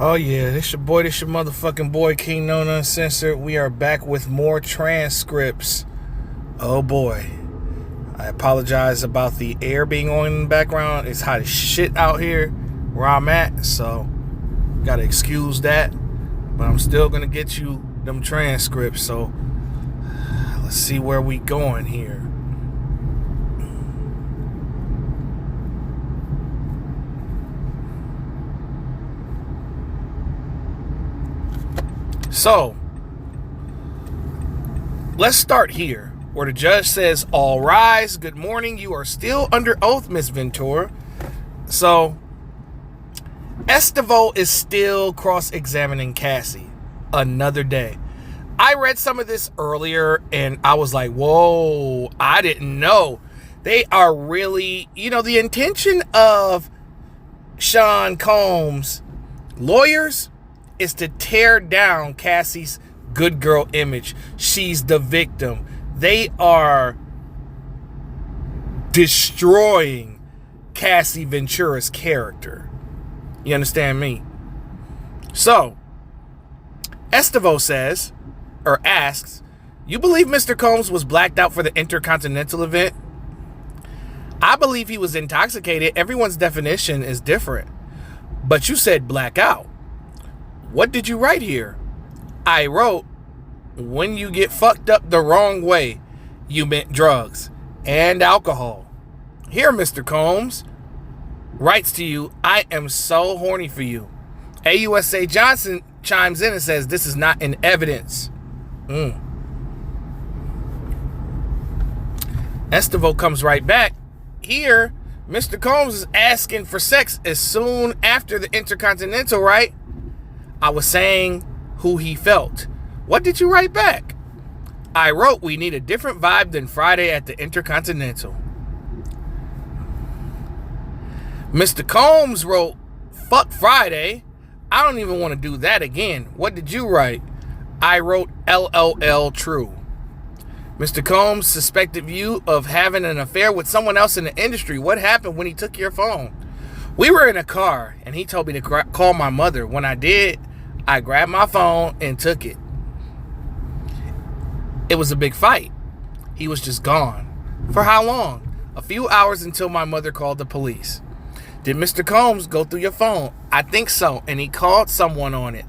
Oh yeah, this your motherfucking boy, King No Uncensored. We are back with more transcripts. Oh boy. I apologize about the air being on in the background. It's hot as shit out here where I'm at, so gotta excuse that. But I'm still gonna get you them transcripts, so let's see where we going here. So, let's start here, where the judge says, "All rise, good morning, you are still under oath, Miss Ventura." So, Estevo is still cross-examining Cassie another day. I read some of this earlier, and I was like, whoa, I didn't know. They are really, the intention of Sean Combs' lawyers is to tear down Cassie's good girl image. She's the victim. They are destroying Cassie Ventura's character. You understand me? So, Estevo says, or asks, "You believe Mr. Combs was blacked out for the Intercontinental event?" "I believe he was intoxicated. Everyone's definition is different. But you said blackout. What did you write here?" "I wrote, when you get fucked up the wrong way, you meant drugs and alcohol. Here, Mr. Combs writes to you, I am so horny for you." AUSA Johnson chimes in and says, "This is not in evidence." Estevo comes right back. Here, Mr. Combs is asking for sex as soon after the Intercontinental, right? "I was saying who he felt." "What did you write back?" "I wrote, we need a different vibe than Friday at the Intercontinental." Mr. Combs wrote, "Fuck Friday. I don't even want to do that again." "What did you write?" "I wrote LOL true." Mr. Combs suspected you of having an affair with someone else in the industry. What happened when he took your phone?" "We were in a car and he told me to call my mother. When I did, I grabbed my phone and took it. It was a big fight. He was just gone." "For how long?" "A few hours until my mother called the police." "Did Mr. Combs go through your phone?" "I think so, and he called someone on it."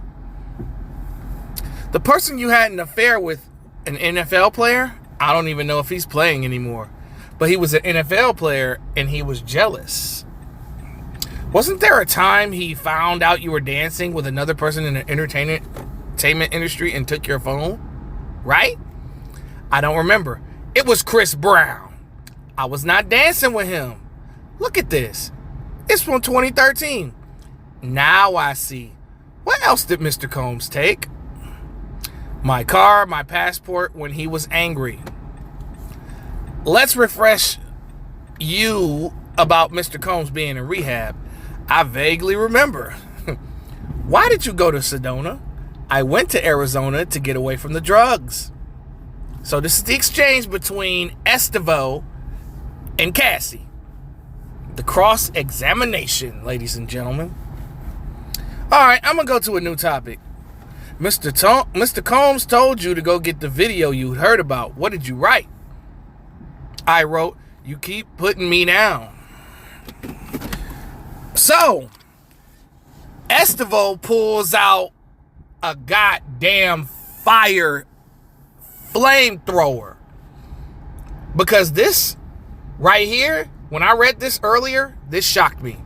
"The person you had an affair with, an NFL player?" "I don't even know if he's playing anymore, but he was an NFL player and he was jealous." "Wasn't there a time he found out you were dancing with another person in the entertainment industry and took your phone?" "Right?" "I don't remember." "It was Chris Brown." "I was not dancing with him." "Look at this. It's from 2013. Now I see. What else did Mr. Combs take?" "My car, my passport when he was angry." "Let's refresh you about Mr. Combs being in rehab." "I vaguely remember." "Why did you go to Sedona?" "I went to Arizona to get away from the drugs." So this is the exchange between Estevo and Cassie. The cross-examination, ladies and gentlemen. All right, I'm going to go to a new topic. Mr. Combs told you to go get the video you heard about. What did you write?" "I wrote, you keep putting me down." So, Estevo pulls out a goddamn fire flamethrower. Because this right here, when I read this earlier, this shocked me.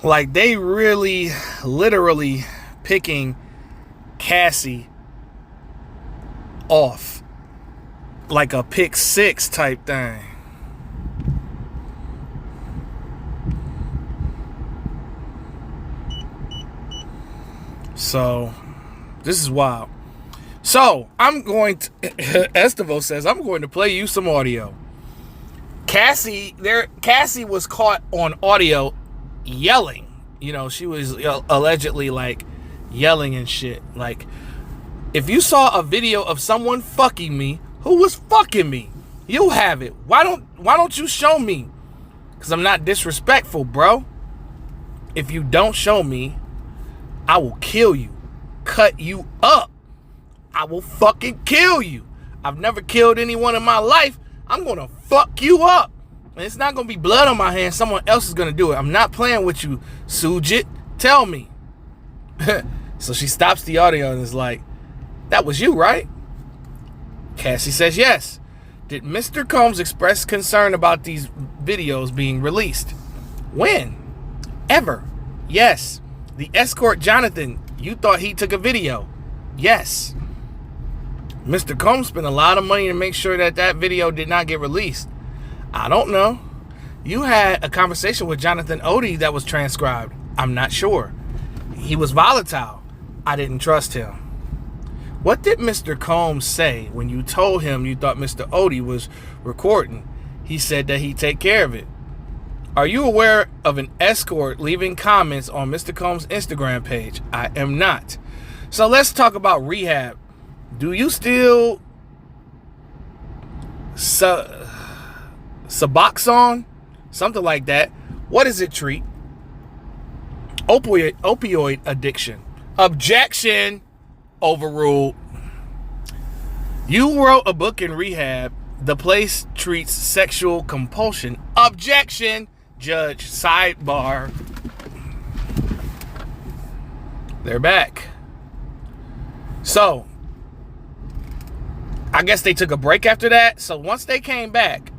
Like, they really, literally picking Cassie off. Like a pick six type thing. So, this is wild. So, Estevo says, "I'm going to play you some audio." Cassie was caught on audio yelling. She was allegedly like yelling and shit. Like, if you saw a video of someone fucking me, who was fucking me, you'll have it. Why don't you show me? Because I'm not disrespectful, bro. If you don't show me, I will kill you. Cut you up. I will fucking kill you. I've never killed anyone in my life. I'm going to fuck you up. And it's not going to be blood on my hands. Someone else is going to do it. I'm not playing with you, Sujit. Tell me. So she stops the audio and is like, that was you, right? Cassie says yes. Did Mr. Combs express concern about these videos being released? When? Ever? Yes. The escort Jonathan, you thought he took a video? Yes. Mr. Combs spent a lot of money to make sure that that video did not get released. I don't know. You had a conversation with Jonathan Odie that was transcribed. I'm not sure. He was volatile. I didn't trust him. What did Mr. Combs say when you told him you thought Mr. Odie was recording? He said that he'd take care of it. Are you aware of an escort leaving comments on Mr. Combs' Instagram page? I am not. So let's talk about rehab. Do you still Suboxone? Something like that. What does it treat? Opioid addiction. Objection. Overruled. You wrote a book in rehab. The place treats sexual compulsion. Objection. Judge. Sidebar. They're back. So, I guess they took a break after that. So once they came back,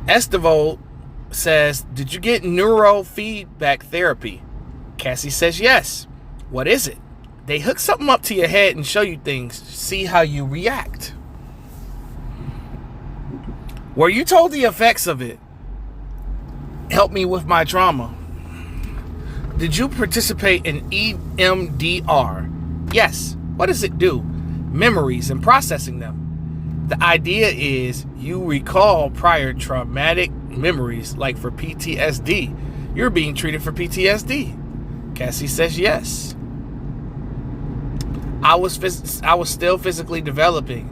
Estevo says, did you get neurofeedback therapy? Cassie says yes. What is it? They hook something up to your head and show you things. See how you react. Were you told the effects of it? Help me with my trauma. Did you participate in EMDR? Yes. What does it do? Memories and processing them. The idea is you recall prior traumatic memories, like for PTSD. You're being treated for PTSD. Cassie says yes. I was still physically developing.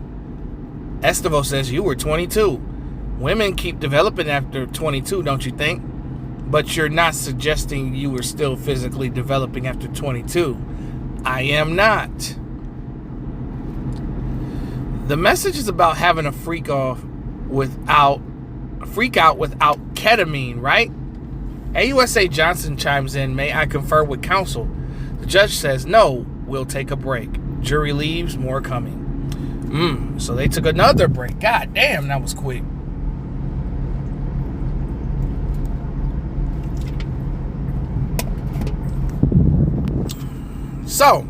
Estevo says you were 22. Women keep developing after 22, don't you think? But you're not suggesting you were still physically developing after 22. I am not. The message is about having a freak out without ketamine, right? AUSA Johnson chimes in, may I confer with counsel? The judge says, no, we'll take a break. Jury leaves, more coming. So they took another break. God damn, that was quick. So,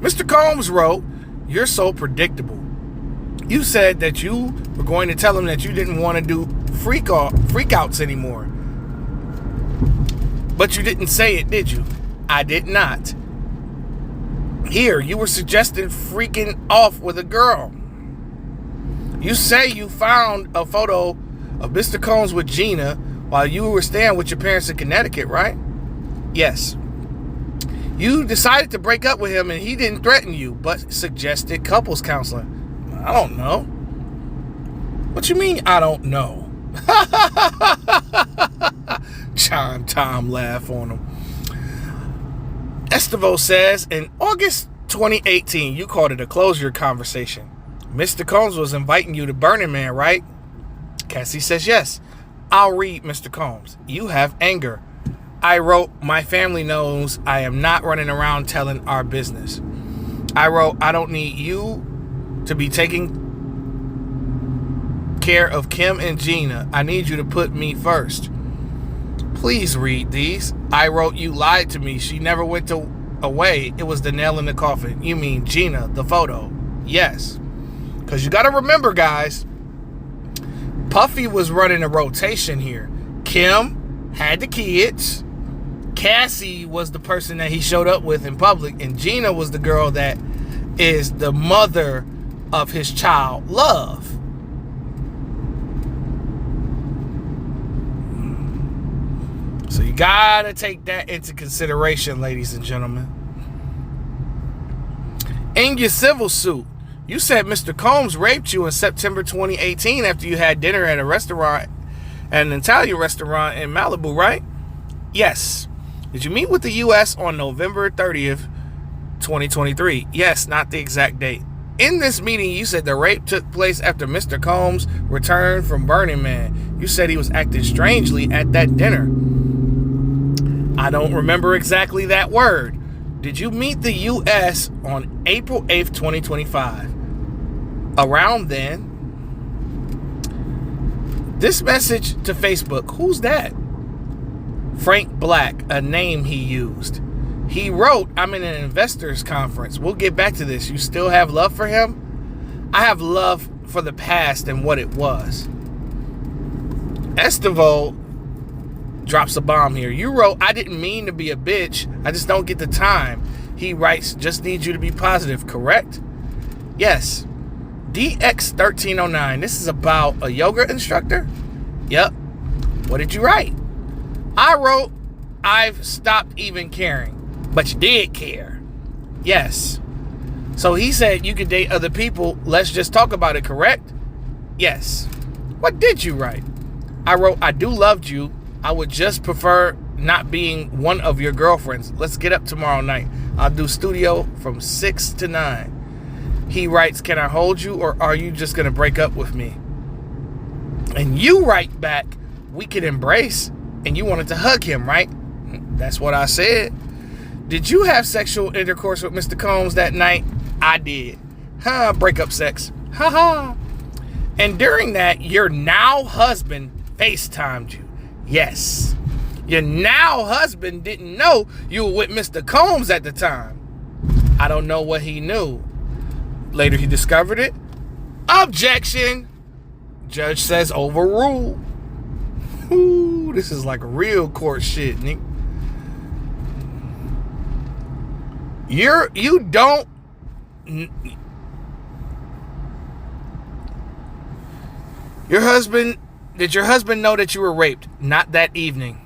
Mr. Combs wrote, you're so predictable. You said that you were going to tell him that you didn't want to do freakouts anymore. But you didn't say it, did you? I did not. Here, you were suggesting freaking off with a girl. You say you found a photo of Mr. Combs with Gina while you were staying with your parents in Connecticut, right? Yes. You decided to break up with him and he didn't threaten you, but suggested couples counseling. I don't know. What you mean, I don't know? Chime time laugh on him. Estevo says, in August 2018, you called it a closure conversation. Mr. Combs was inviting you to Burning Man, right? Cassie says yes. I'll read, Mr. Combs. You have anger. I wrote, my family knows I am not running around telling our business. I wrote, I don't need you to be taking care of Kim and Gina. I need you to put me first. Please read these. I wrote, you lied to me. She never went away. It was the nail in the coffin. You mean Gina, the photo? Yes. Because you got to remember, guys, Puffy was running a rotation here. Kim had the kids. Cassie was the person that he showed up with in public. And Gina was the girl that is the mother of his child, Love. So you gotta take that into consideration, ladies and gentlemen. In your civil suit, you said Mr. Combs raped you in September 2018 after you had dinner at a restaurant, at an Italian restaurant in Malibu, right? Yes. Did you meet with the U.S. on November 30th, 2023? Yes, not the exact date. In this meeting, you said the rape took place after Mr. Combs returned from Burning Man. You said he was acting strangely at that dinner. I don't remember exactly that word. Did you meet the U.S. on April 8th, 2025? Around then. This message to Facebook, who's that? Frank Black, a name he used. He wrote, I'm in an investors conference. We'll get back to this. You still have love for him? I have love for the past and what it was. Estevo drops a bomb here. You wrote, I didn't mean to be a bitch. I just don't get the time. He writes, just need you to be positive, correct? Yes. DX1309. This is about a yoga instructor? Yep. What did you write? I wrote, I've stopped even caring. But you did care. Yes. So he said you could date other people. Let's just talk about it, correct? Yes. What did you write? I wrote, I do love you. I would just prefer not being one of your girlfriends. Let's get up tomorrow night. I'll do studio from 6 to 9. He writes, can I hold you or are you just going to break up with me? And you write back, we could embrace. And you wanted to hug him, right? That's what I said. Did you have sexual intercourse with Mr. Combs that night? I did. Breakup sex. And during that, your now husband FaceTimed you. Yes. Your now husband didn't know you were with Mr. Combs at the time. I don't know what he knew. Later he discovered it. Objection. Judge says overruled. Ooh, this is like real court shit, Nick. Your husband, did your husband know that you were raped? Not that evening.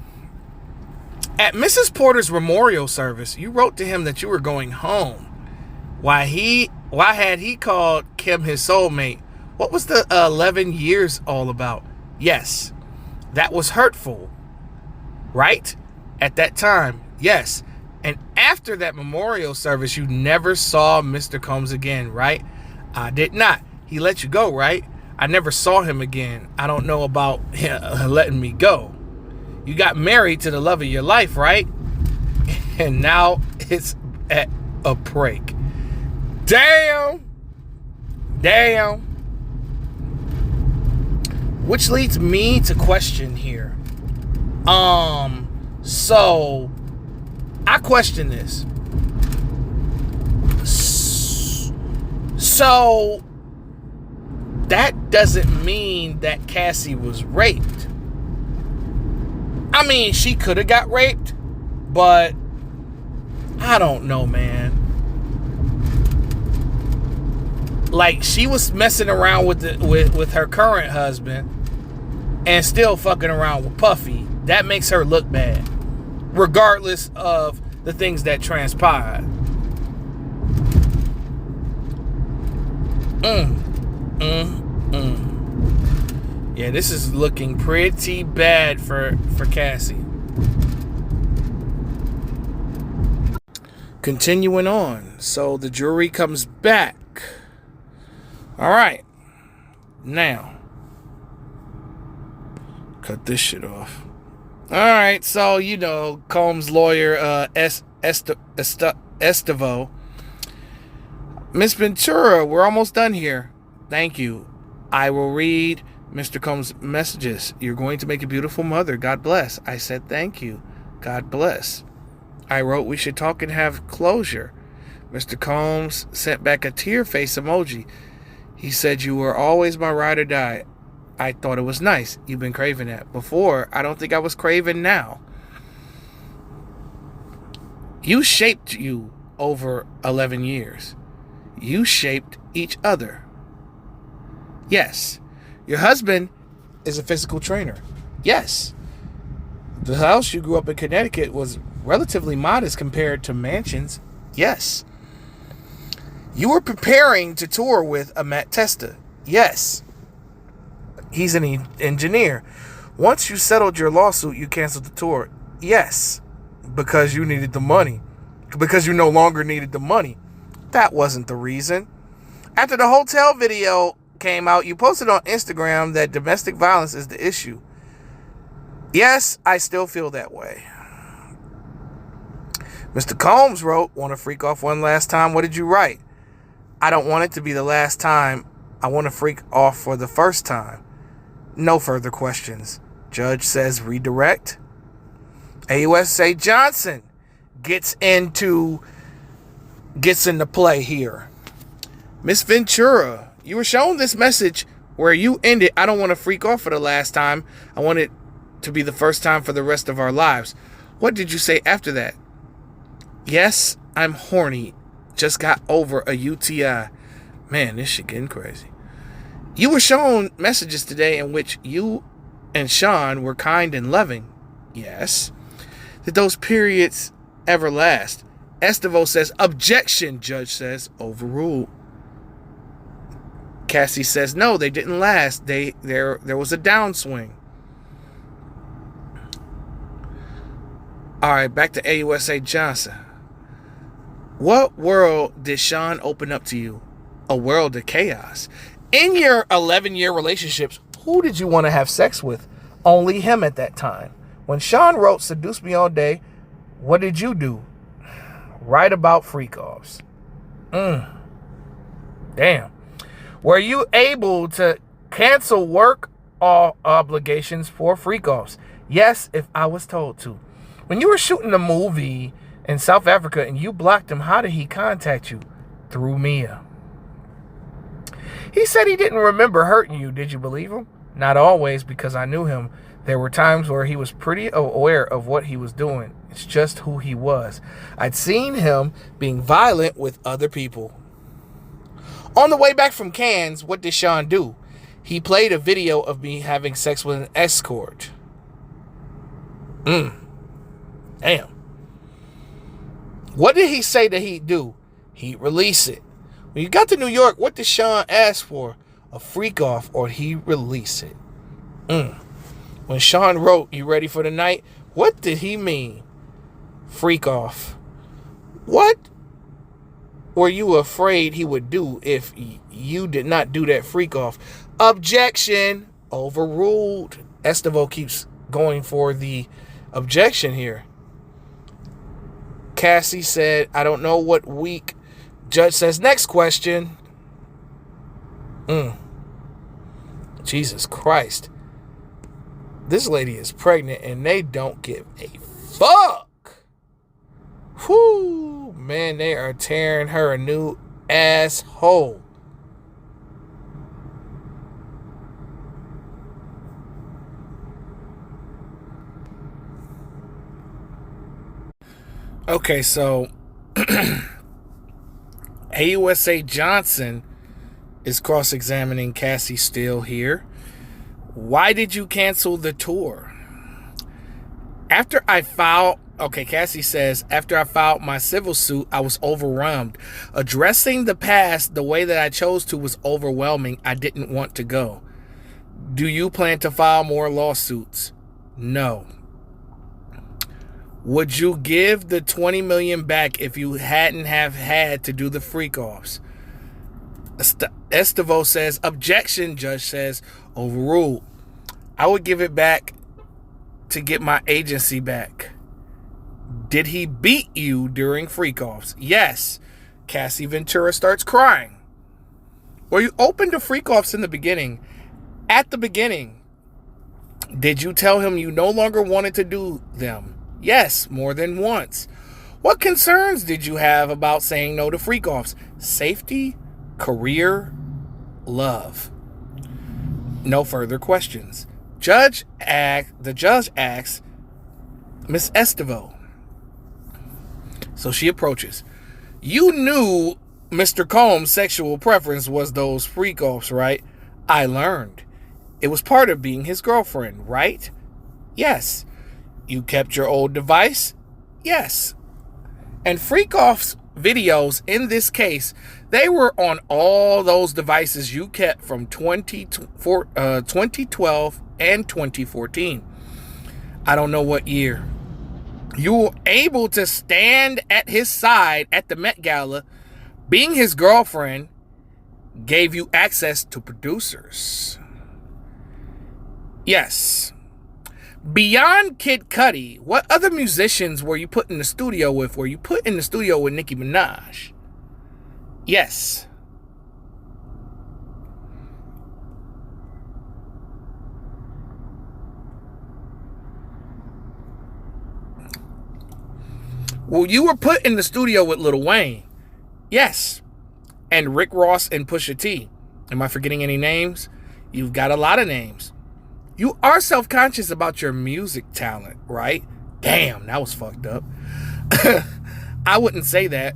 At Mrs. Porter's memorial service, you wrote to him that you were going home. Why had he called Kim his soulmate? What was the 11 years all about? Yes. That was hurtful, right? At that time, yes. And after that memorial service, you never saw Mr. Combs again, right? I did not. He let you go, right? I never saw him again. I don't know about him letting me go. You got married to the love of your life, right? And now it's at a break. Damn. Which leads me to question here. So I question this. So that doesn't mean that Cassie was raped. I mean, she could have got raped, but I don't know, man. Like, she was messing around with her current husband and still fucking around with Puffy. That makes her look bad, regardless of the things that transpired. Yeah, this is looking pretty bad for Cassie. Continuing on. So the jury comes back. All right. Now, cut this shit off. All right. So, you know, Combs' lawyer, Estevo. Miss Ventura, we're almost done here. Thank you. I will read Mr. Combs' messages. You're going to make a beautiful mother. God bless. I said thank you. God bless. I wrote we should talk and have closure. Mr. Combs sent back a tear face emoji. He said you were always my ride or die. I thought it was nice. You've been craving that. Before, I don't think I was craving now. You shaped you over 11 years. You shaped each other. Yes. Your husband is a physical trainer. Yes. The house you grew up in Connecticut was relatively modest compared to mansions. Yes. You were preparing to tour with a Matt Testa. Yes. He's an engineer. Once you settled your lawsuit, you canceled the tour. Yes, because you needed the money. Because you no longer needed the money. That wasn't the reason. After the hotel video came out, you posted on Instagram that domestic violence is the issue. Yes, I still feel that way. Mr. Combs wrote, want to freak off one last time? What did you write? I don't want it to be the last time. I want to freak off for the first time. No further questions. Judge says redirect. AUSA Johnson gets into play here. Miss Ventura, you were shown this message where you ended, I don't want to freak off for the last time. I want it to be the first time for the rest of our lives. What did you say after that? Yes, I'm horny. Just got over a UTI. Man, this shit getting crazy. You were shown messages today in which you and Sean were kind and loving. Yes. Did those periods ever last? Estevo says, objection. Judge says, overruled. Cassie says, no, they didn't last. There was a downswing. All right, back to AUSA Johnson. What world did Sean open up to you? A world of chaos. In your 11-year relationships, who did you want to have sex with? Only him at that time. When Sean wrote, seduce me all day, what did you do? Write about freak-offs. Damn. Were you able to cancel work obligations for freak-offs? Yes, if I was told to. When you were shooting a movie in South Africa and you blocked him, how did he contact you? Through Mia. He said he didn't remember hurting you. Did you believe him? Not always, because I knew him. There were times where he was pretty aware of what he was doing. It's just who he was. I'd seen him being violent with other people. On the way back from Cannes, what did Sean do? He played a video of me having sex with an escort. Damn. What did he say that he'd do? He'd release it. When you got to New York, what did Sean ask for? A freak off, or he'd release it. When Sean wrote, you ready for the night? What did he mean? Freak off. What were you afraid he would do if you did not do that freak off? Objection. Overruled. Estevo keeps going for the objection here. Cassie said, I don't know what week. Judge says, next question. Jesus Christ. This lady is pregnant and they don't give a fuck. Whoo, man, they are tearing her a new asshole. Okay, so AUSA Johnson is cross-examining Cassie Steele here. Why did you cancel the tour? Cassie says, after I filed my civil suit, I was overwhelmed. Addressing the past the way that I chose to was overwhelming. I didn't want to go. Do you plan to file more lawsuits? No. Would you give the $20 million back if you hadn't have had to do the freak-offs? Estevo says, objection. Judge says, overruled. I would give it back to get my agency back. Did he beat you during freak-offs? Yes. Cassie Ventura starts crying. Were you open to freak-offs in the beginning? At the beginning. Did you tell him you no longer wanted to do them? Yes, more than once. What concerns did you have about saying no to freak-offs? Safety, career, love. No further questions. The judge asks Miss Estevo. So she approaches. You knew Mr. Combs' sexual preference was those freak-offs, right? I learned. It was part of being his girlfriend, right? Yes. You kept your old device? Yes. And freak-offs videos in this case, they were on all those devices you kept from 2012 and 2014. I don't know what year. You were able to stand at his side at the Met Gala. Being his girlfriend gave you access to producers. Yes. Beyond Kid Cudi, what other musicians were you put in the studio with? Were you put in the studio with Nicki Minaj? Yes. Well, you were put in the studio with Lil Wayne. Yes. And Rick Ross and Pusha T. Am I forgetting any names? You've got a lot of names. You are self-conscious about your music talent, right? Damn, that was fucked up. I wouldn't say that.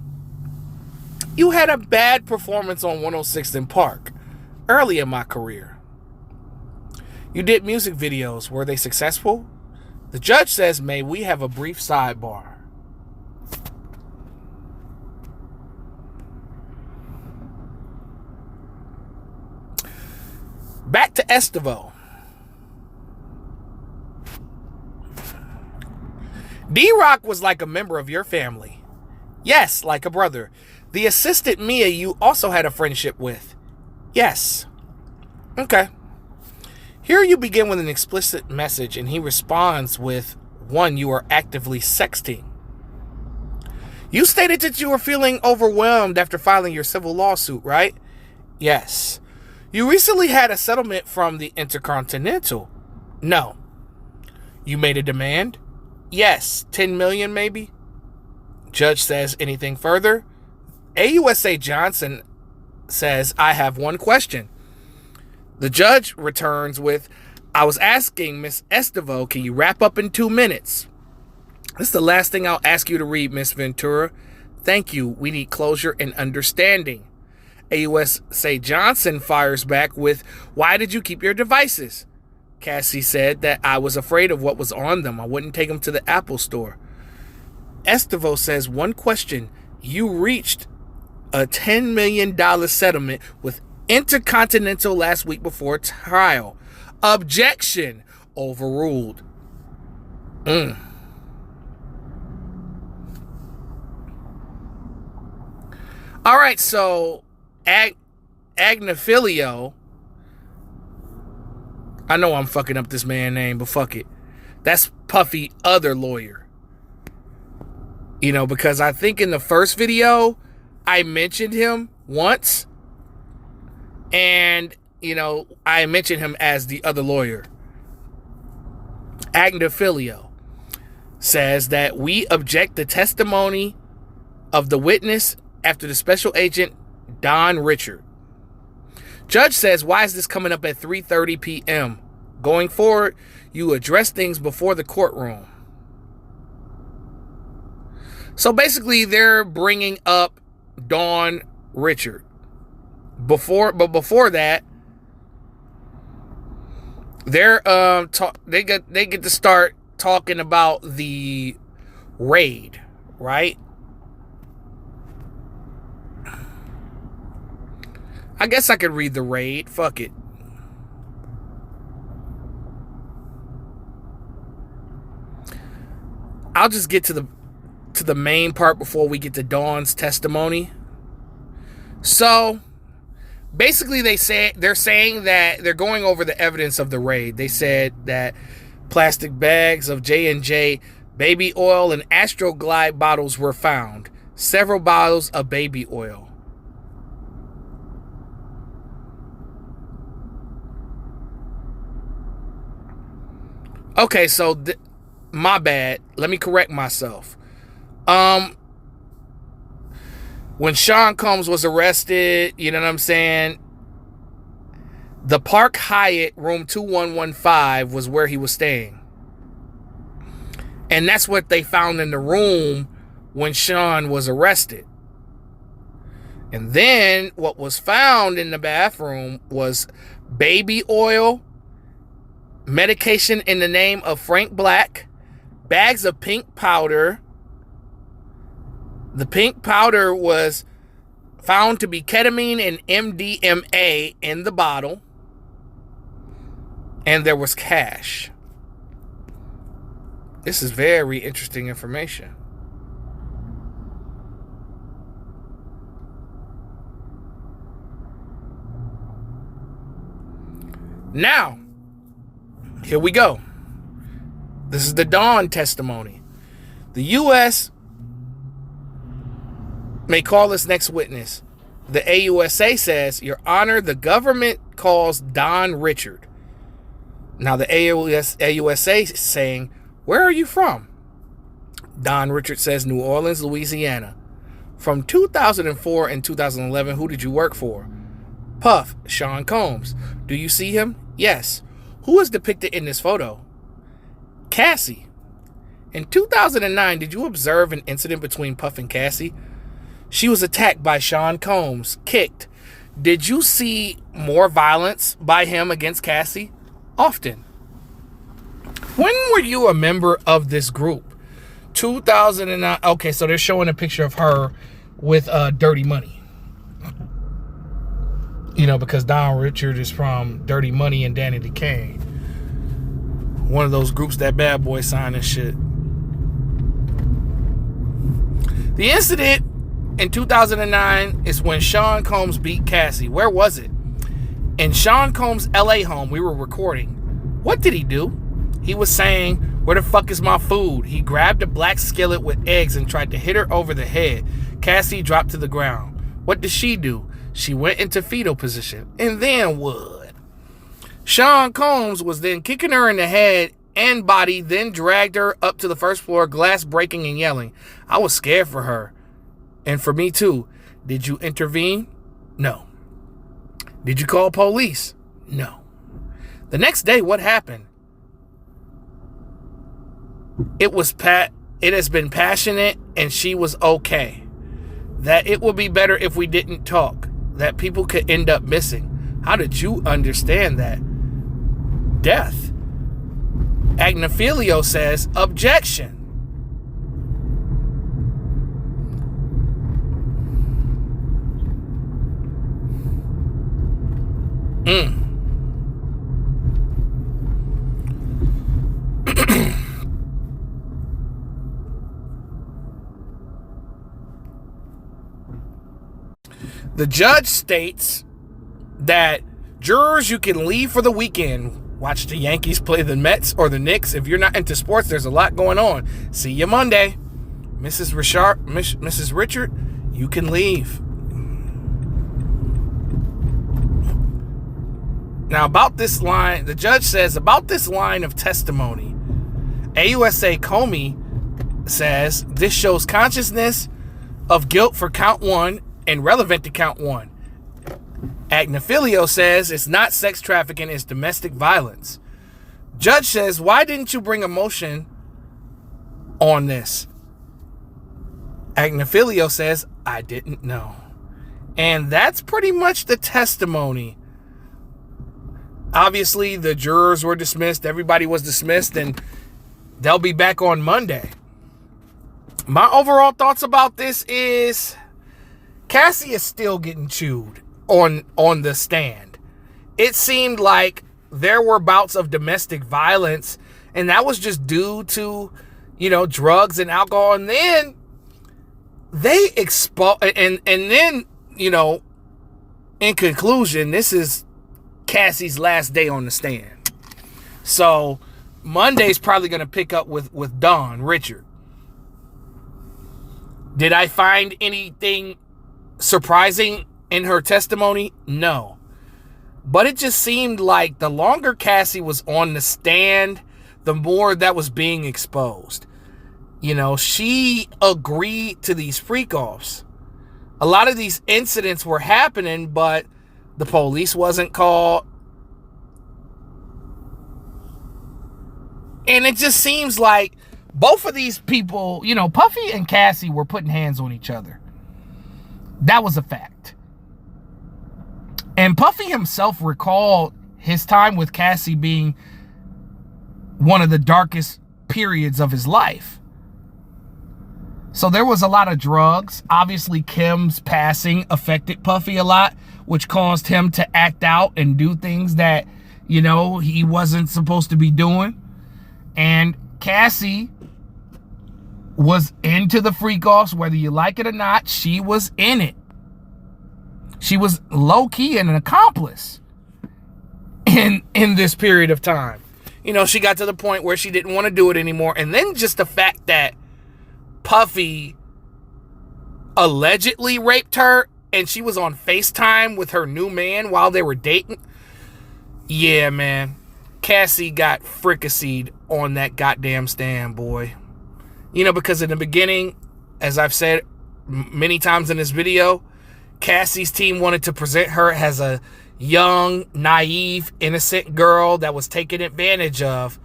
You had a bad performance on 106th and Park early in my career. You did music videos. Were they successful? The judge says, may we have a brief sidebar? Back to Estivo. D-Rock was like a member of your family. Yes, like a brother. The assistant Mia you also had a friendship with. Yes. Okay. Here you begin with an explicit message and he responds with one you are actively sexting. You stated that you were feeling overwhelmed after filing your civil lawsuit, right? Yes. You recently had a settlement from the Intercontinental. No. You made a demand? Yes. 10 million maybe? Judge says, anything further? AUSA Johnson says, I have one question. The judge returns with, I was asking Miss Estivo, can you wrap up in 2 minutes? This is the last thing I'll ask you to read, Miss Ventura. Thank you. We need closure and understanding. AUSA Johnson fires back with, why did you keep your devices? Cassie said that I was afraid of what was on them. I wouldn't take them to the Apple store. Estivo says, one question. You reached a $10 million settlement with Intercontinental last week before trial. Objection. Overruled. All right, so Agnifilio. I know I'm fucking up this man's name, but fuck it. That's Puffy other lawyer. You know, because I think in the first video, I mentioned him once. And, you know, I mentioned him as the other lawyer. Agnifilio says that we object the testimony of the witness after the special agent Don Richard. Judge says, why is this coming up at 3:30 p.m.? Going forward, you address things before the courtroom. So basically, they're bringing up Don Richard. Before that, they get to start talking about the raid, right? I guess I could read the raid. Fuck it. I'll just get to the main part before we get to Dawn's testimony. So, basically they're saying that they're going over the evidence of the raid. They said that plastic bags of J&J baby oil and Astroglide bottles were found. Several bottles of baby oil. Okay, so my bad. Let me correct myself. When Sean Combs was arrested, you know what I'm saying? The Park Hyatt, room 2115, was where he was staying. And that's what they found in the room when Sean was arrested. And then what was found in the bathroom was baby oil, medication in the name of Frank Black, bags of pink powder. The pink powder was found to be ketamine and MDMA in the bottle. And there was cash. This is very interesting information. Now, here we go. This is the Dawn testimony. The U.S. may call this next witness. The AUSA says, Your Honor, the government calls Don Richard. Now the AUSA is saying, where are you from? Don Richard says, New Orleans, Louisiana. From 2004 and 2011, who did you work for? Puff, Sean Combs. Do you see him? Yes. Who is depicted in this photo? Cassie. In 2009, did you observe an incident between Puff and Cassie? She was attacked by Sean Combs, kicked. Did you see more violence by him against Cassie? Often. When were you a member of this group? 2009. Okay, so they're showing a picture of her with Dirty Money. You know, because Don Richard is from Dirty Money and Danny DeCane. One of those groups that Bad Boy signed and shit. The incident in 2009 is when Sean Combs beat Cassie. Where was it? In Sean Combs' LA home, we were recording. What did he do? He was saying, where the fuck is my food? He grabbed a black skillet with eggs and tried to hit her over the head. Cassie dropped to the ground. What did she do? She went into fetal position. And then what? Sean Combs was then kicking her in the head and body, then dragged her up to the first floor, glass breaking and yelling. I was scared for her. And for me too. Did you intervene? No. Did you call police? No. The next day, what happened? It has been passionate and she was okay. That it would be better if we didn't talk. That people could end up missing. How did you understand that? Death. Agnifilio says, objection. The judge states that jurors, you can leave for the weekend. Watch the Yankees play the Mets or the Knicks. If you're not into sports, there's a lot going on. See you Monday. Mrs. Richard, you can leave. Now, about this line, the judge says, about this line of testimony, AUSA Comey says, this shows consciousness of guilt for count one and relevant to count one. Agnifilio says it's not sex trafficking, it's domestic violence. Judge says, why didn't you bring a motion on this? Agnifilio says, I didn't know. And that's pretty much the testimony. Obviously, the jurors were dismissed. Everybody was dismissed, and they'll be back on Monday. My overall thoughts about this is Cassie is still getting chewed on the stand. It seemed like there were bouts of domestic violence, and that was just due to, drugs and alcohol. And then they and then, in conclusion, this is Cassie's last day on the stand. So Monday's probably going to pick up with Don Richard. Did I find anything surprising in her testimony? No. But it just seemed like the longer Cassie was on the stand, the more that was being exposed. She agreed to these freak-offs. A lot of these incidents were happening, but the police wasn't called. And it just seems like both of these people, Puffy and Cassie were putting hands on each other. That was a fact. And Puffy himself recalled his time with Cassie being one of the darkest periods of his life. So there was a lot of drugs. Obviously, Kim's passing affected Puffy a lot, which caused him to act out and do things that, he wasn't supposed to be doing. And Cassie was into the freak-offs, whether you like it or not. She was in it. She was low-key an accomplice in this period of time. You know, she got to the point where she didn't want to do it anymore. And then just the fact that Puffy allegedly raped her and she was on FaceTime with her new man while they were dating. Yeah, man. Cassie got fricasseed on that goddamn stand, boy. You know, because in the beginning, as I've said many times in this video, Cassie's team wanted to present her as a young, naive, innocent girl that was taken advantage of.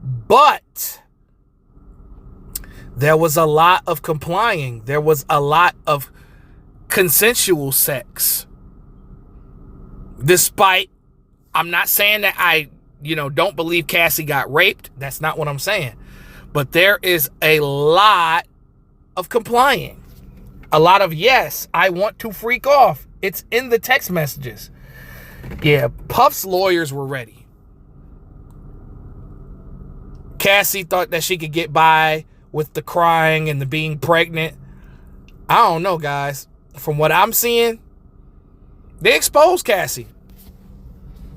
But there was a lot of complying. There was a lot of consensual sex. Despite, I'm not saying that I, don't believe Cassie got raped. That's not what I'm saying. But there is a lot of complying. A lot of, yes, I want to freak off. It's in the text messages. Yeah, Puff's lawyers were ready. Cassie thought that she could get by with the crying and the being pregnant. I don't know, guys. From what I'm seeing, they exposed Cassie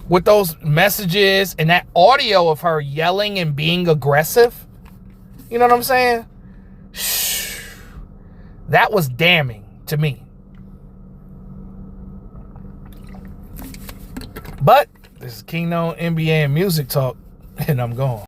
with those messages and that audio of her yelling and being aggressive. You know what I'm saying? That was damning to me. But this is Kingdom NBA and Music Talk, and I'm gone.